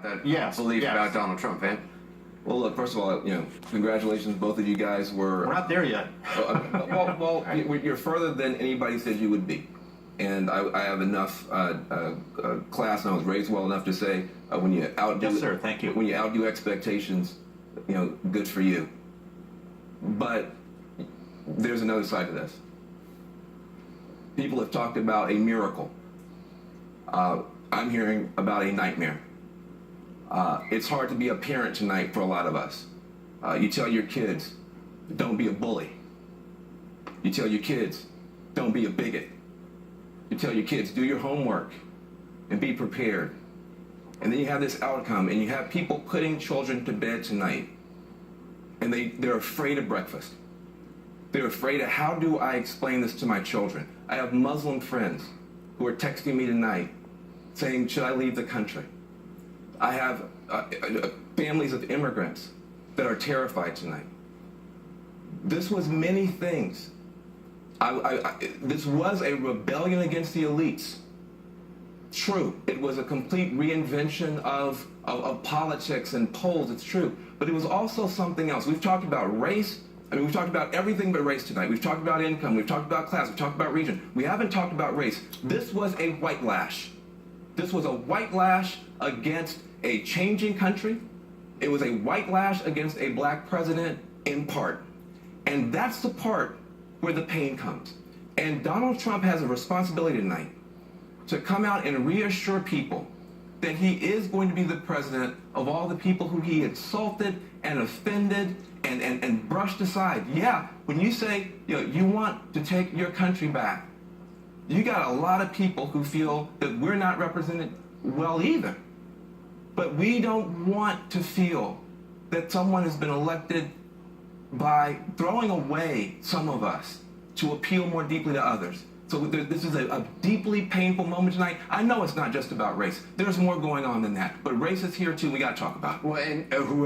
that Yes, belief yes. about Donald Trump, eh? Well, look, first of all, congratulations, both of you guys were... We're not there yet. You're further than anybody said you would be. And I have enough class, and I was raised well enough to say, when you outdo... Yes, sir, thank you. When you outdo expectations, good for you. But there's another side to this. People have talked about a miracle. I'm hearing about a nightmare. It's hard to be a parent tonight for a lot of us. You tell your kids, don't be a bully. You tell your kids, don't be a bigot. You tell your kids, do your homework and be prepared. And then you have this outcome, and you have people putting children to bed tonight, and they're afraid of breakfast. They're afraid of, how do I explain this to my children? I have Muslim friends who are texting me tonight saying, should I leave the country? I have families of immigrants that are terrified tonight. This was many things. This was a rebellion against the elites. True, it was a complete reinvention of politics and polls, it's true. But it was also something else. We've talked about race. I mean, we've talked about everything but race tonight. We've talked about income. We've talked about class. We've talked about region. We haven't talked about race. This was a white lash. This was a white lash against a changing country. It was a white lash against a black president in part. And that's the part where the pain comes. And Donald Trump has a responsibility tonight to come out and reassure people that he is going to be the president of all the people who he insulted and offended and brushed aside. Yeah, when you say you want to take your country back, you got a lot of people who feel that we're not represented well either. But we don't want to feel that someone has been elected by throwing away some of us to appeal more deeply to others. So this is a deeply painful moment tonight. I know it's not just about race. There's more going on than that. But race is here too. We got to talk about it. Well, and